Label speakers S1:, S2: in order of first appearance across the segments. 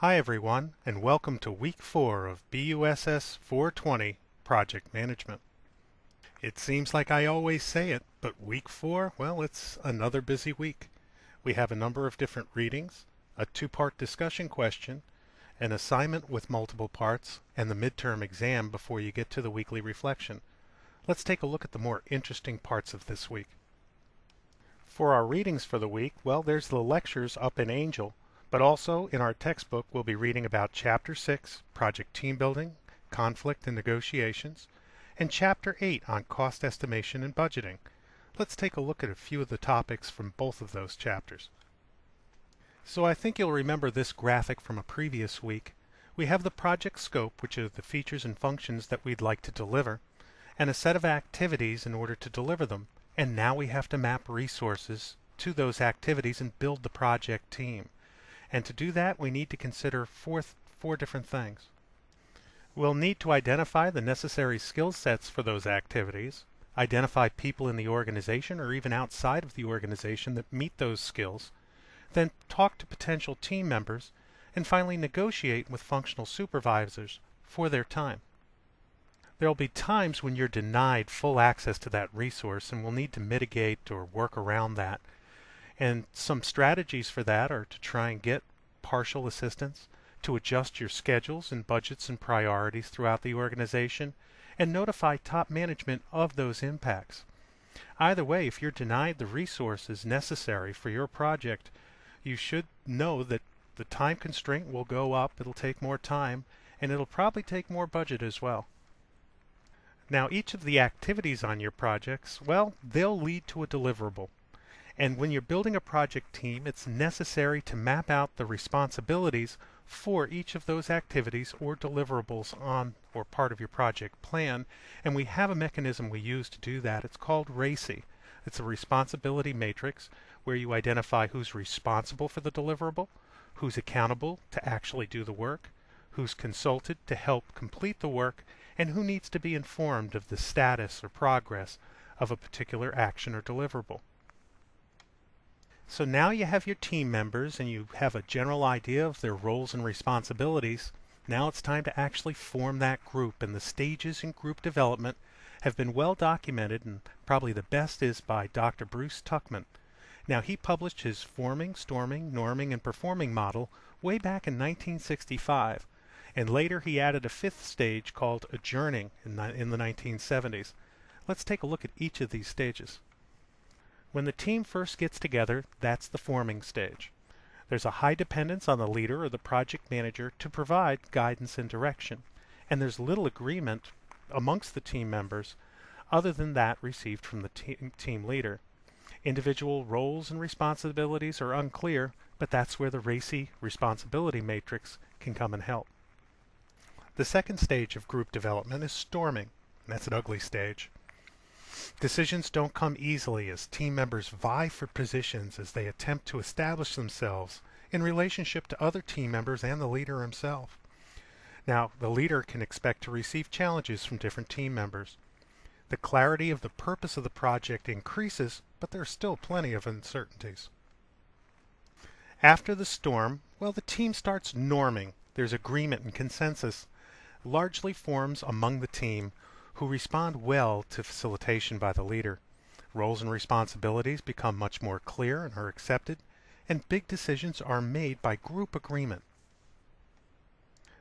S1: Hi everyone, and welcome to week 4 of BUSS420 Project Management. It seems like I always say it, but week 4, well, it's another busy week. We have a number of different readings, a 2-part discussion question, an assignment with multiple parts, and the midterm exam before you get to the weekly reflection. Let's take a look at the more interesting parts of this week. For our readings for the week, well, there's the lectures up in Angel, but also in our textbook we'll be reading about Chapter 6, Project Team Building, Conflict and Negotiations, and Chapter 8 on Cost Estimation and Budgeting. Let's take a look at a few of the topics from both of those chapters. So I think you'll remember this graphic from a previous week. We have the project scope, which are the features and functions that we'd like to deliver, and a set of activities in order to deliver them. And now we have to map resources to those activities and build the project team. And to do that, we need to consider four different things. We'll need to identify the necessary skill sets for those activities, identify people in the organization or even outside of the organization that meet those skills, then talk to potential team members, and finally negotiate with functional supervisors for their time. There will be times when you're denied full access to that resource, and we'll need to mitigate or work around that. And some strategies for that are to try and get partial assistance, to adjust your schedules and budgets and priorities throughout the organization, and notify top management of those impacts. Either way, if you're denied the resources necessary for your project, you should know that the time constraint will go up, it'll take more time, and it'll probably take more budget as well. Now, each of the activities on your projects, well, they'll lead to a deliverable. And when you're building a project team, it's necessary to map out the responsibilities for each of those activities or deliverables on or part of your project plan. And we have a mechanism we use to do that. It's called RACI. It's a responsibility matrix where you identify who's responsible for the deliverable, who's accountable to actually do the work, who's consulted to help complete the work, and who needs to be informed of the status or progress of a particular action or deliverable. So now you have your team members and you have a general idea of their roles and responsibilities. Now it's time to actually form that group, and the stages in group development have been well documented, and probably the best is by Dr. Bruce Tuckman. Now, he published his Forming, Storming, Norming, and Performing model way back in 1965, and later he added a 5th stage called Adjourning in the 1970s. Let's take a look at each of these stages. When the team first gets together, that's the forming stage. There's a high dependence on the leader or the project manager to provide guidance and direction, and there's little agreement amongst the team members other than that received from the team leader. Individual roles and responsibilities are unclear, but that's where the RACI responsibility matrix can come and help. The second stage of group development is storming. That's an ugly stage. Decisions don't come easily as team members vie for positions as they attempt to establish themselves in relationship to other team members and the leader himself. Now, the leader can expect to receive challenges from different team members. The clarity of the purpose of the project increases, but there are still plenty of uncertainties. After the storm, well, the team starts norming. There's agreement and consensus largely forms among the team who respond well to facilitation by the leader. Roles and responsibilities become much more clear and are accepted, and big decisions are made by group agreement.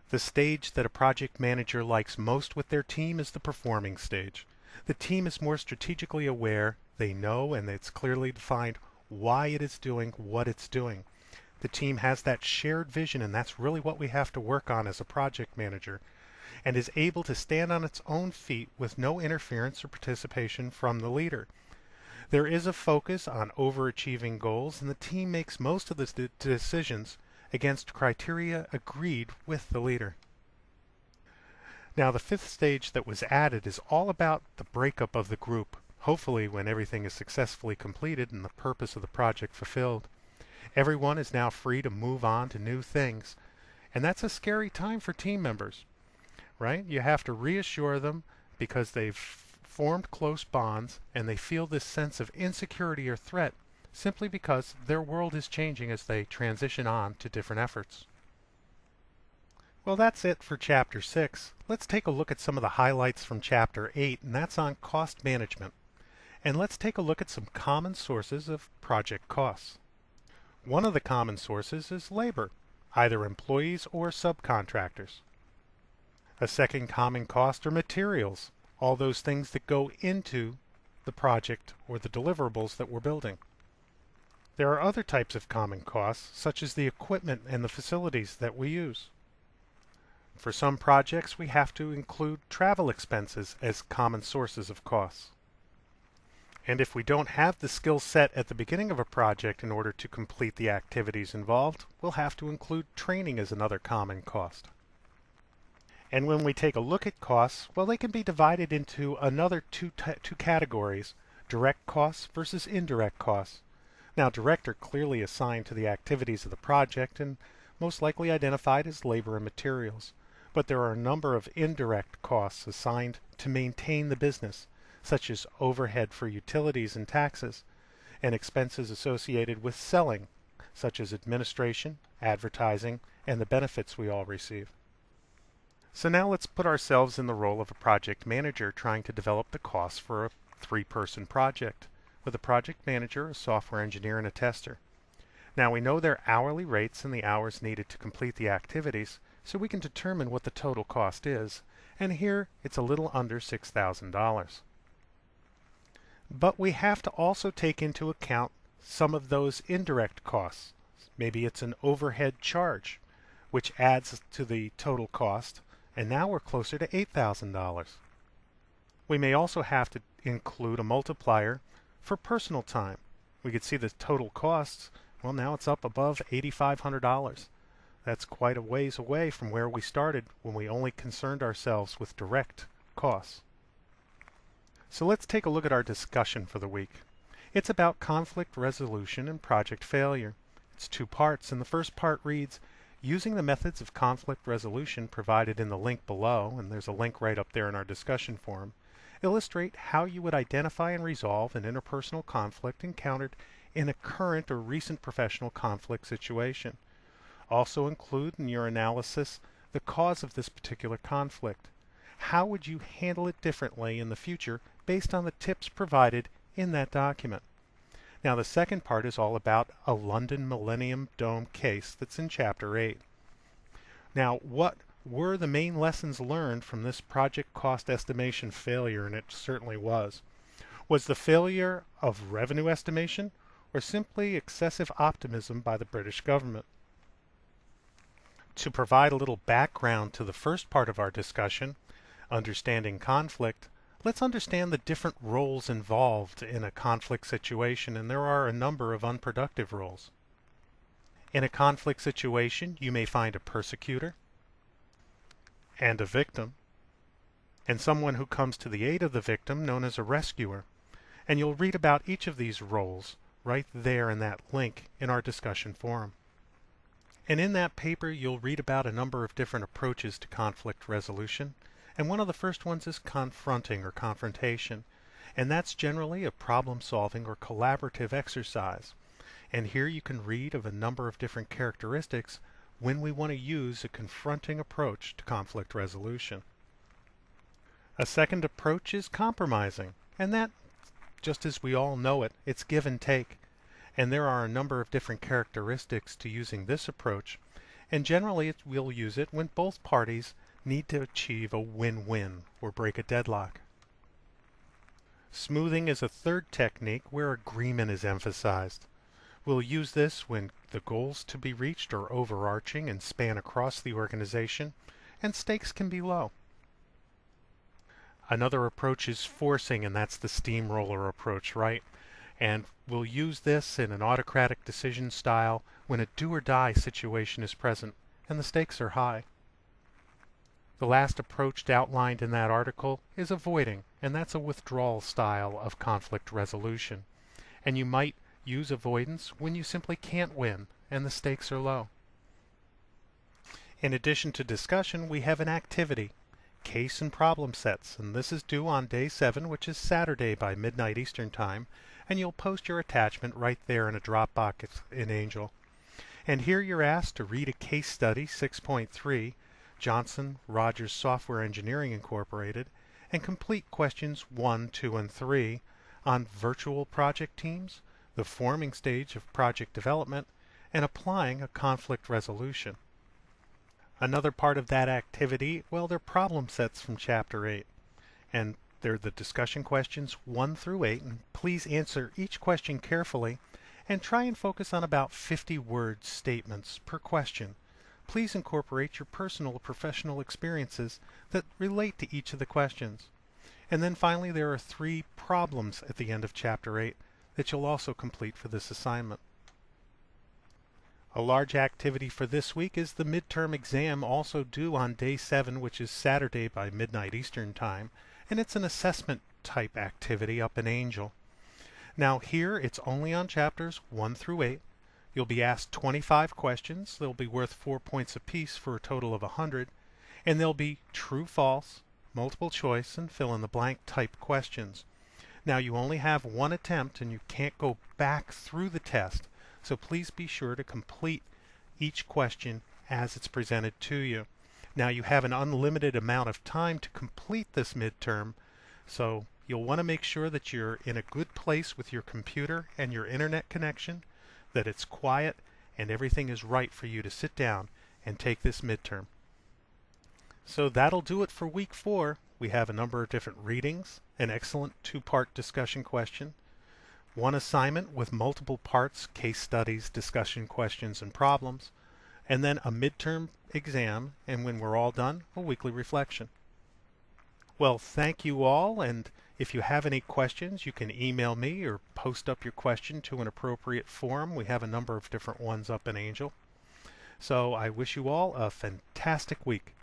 S1: The stage that a project manager likes most with their team is the performing stage. The team is more strategically aware, they know, and it's clearly defined why it is doing what it's doing. The team has that shared vision, and that's really what we have to work on as a project manager, and is able to stand on its own feet with no interference or participation from the leader. There is a focus on overachieving goals, and the team makes most of the decisions against criteria agreed with the leader. Now, the 5th stage that was added is all about the breakup of the group, hopefully when everything is successfully completed and the purpose of the project fulfilled. Everyone is now free to move on to new things, and that's a scary time for team members. Right? You have to reassure them because they've formed close bonds and they feel this sense of insecurity or threat simply because their world is changing as they transition on to different efforts. Well, that's it for Chapter 6. Let's take a look at some of the highlights from Chapter 8, and that's on cost management. And let's take a look at some common sources of project costs. One of the common sources is labor, either employees or subcontractors. A second common cost are materials, all those things that go into the project or the deliverables that we're building. There are other types of common costs, such as the equipment and the facilities that we use. For some projects, we have to include travel expenses as common sources of costs. And if we don't have the skill set at the beginning of a project in order to complete the activities involved, we'll have to include training as another common cost. And when we take a look at costs, well, they can be divided into another two categories, direct costs versus indirect costs. Now, direct are clearly assigned to the activities of the project and most likely identified as labor and materials. But there are a number of indirect costs assigned to maintain the business, such as overhead for utilities and taxes, and expenses associated with selling, such as administration, advertising, and the benefits we all receive. So now let's put ourselves in the role of a project manager trying to develop the costs for a 3-person project, with a project manager, a software engineer, and a tester. Now we know their hourly rates and the hours needed to complete the activities, so we can determine what the total cost is, and here it's a little under $6,000. But we have to also take into account some of those indirect costs. Maybe it's an overhead charge, which adds to the total cost, and now we're closer to $8,000. We may also have to include a multiplier for personal time. We could see the total costs, well, now it's up above $8,500. That's quite a ways away from where we started when we only concerned ourselves with direct costs. So let's take a look at our discussion for the week. It's about conflict resolution and project failure. It's 2 parts, and the first part reads, using the methods of conflict resolution provided in the link below, and there's a link right up there in our discussion forum, illustrate how you would identify and resolve an interpersonal conflict encountered in a current or recent professional conflict situation. Also include in your analysis the cause of this particular conflict. How would you handle it differently in the future based on the tips provided in that document? Now the second part is all about a London Millennium Dome case that's in Chapter 8. Now what were the main lessons learned from this project cost estimation failure, and it certainly was. Was the failure of revenue estimation or simply excessive optimism by the British government? To provide a little background to the first part of our discussion, understanding conflict, let's understand the different roles involved in a conflict situation, and there are a number of unproductive roles. In a conflict situation, you may find a persecutor and a victim, and someone who comes to the aid of the victim known as a rescuer. And you'll read about each of these roles right there in that link in our discussion forum. And in that paper, you'll read about a number of different approaches to conflict resolution. And one of the first ones is confronting or confrontation. And that's generally a problem-solving or collaborative exercise. And here you can read of a number of different characteristics when we want to use a confronting approach to conflict resolution. A second approach is compromising. And that, just as we all know it, it's give and take. And there are a number of different characteristics to using this approach. And generally we'll use it when both parties need to achieve a win-win or break a deadlock. Smoothing is a third technique where agreement is emphasized. We'll use this when the goals to be reached are overarching and span across the organization, and stakes can be low. Another approach is forcing, and that's the steamroller approach, right? And we'll use this in an autocratic decision style when a do-or-die situation is present and the stakes are high. The last approach outlined in that article is avoiding, and that's a withdrawal style of conflict resolution. And you might use avoidance when you simply can't win and the stakes are low. In addition to discussion, we have an activity, case and problem sets, and this is due on day 7, which is Saturday by midnight Eastern Time, and you'll post your attachment right there in a Dropbox in Angel. And here you're asked to read a case study 6.3 Johnson Rogers Software Engineering Incorporated and complete questions 1, 2, and 3 on virtual project teams, the forming stage of project development, and applying a conflict resolution. Another part of that activity, well, they're problem sets from Chapter 8. And they're the discussion questions 1 through 8, and please answer each question carefully and try and focus on about 50 word statements per question. Please incorporate your personal or professional experiences that relate to each of the questions. And then finally, there are 3 problems at the end of Chapter 8 that you'll also complete for this assignment. A large activity for this week is the midterm exam, also due on day 7, which is Saturday by midnight Eastern Time, and it's an assessment type activity up in Angel. Now here it's only on chapters 1 through 8. You'll be asked 25 questions. They'll be worth 4 points apiece for a total of 100, and they'll be true, false, multiple choice, and fill in the blank type questions. Now you only have one attempt and you can't go back through the test, so please be sure to complete each question as it's presented to you. Now you have an unlimited amount of time to complete this midterm, so you'll want to make sure that you're in a good place with your computer and your internet connection, that it's quiet, and everything is right for you to sit down and take this midterm. So that'll do it for week 4. We have a number of different readings, an excellent 2-part discussion question, one assignment with multiple parts, case studies, discussion questions, and problems, and then a midterm exam, and when we're all done, a weekly reflection. Well, thank you all, and if you have any questions, you can email me or post up your question to an appropriate forum. We have a number of different ones up in Angel. So I wish you all a fantastic week.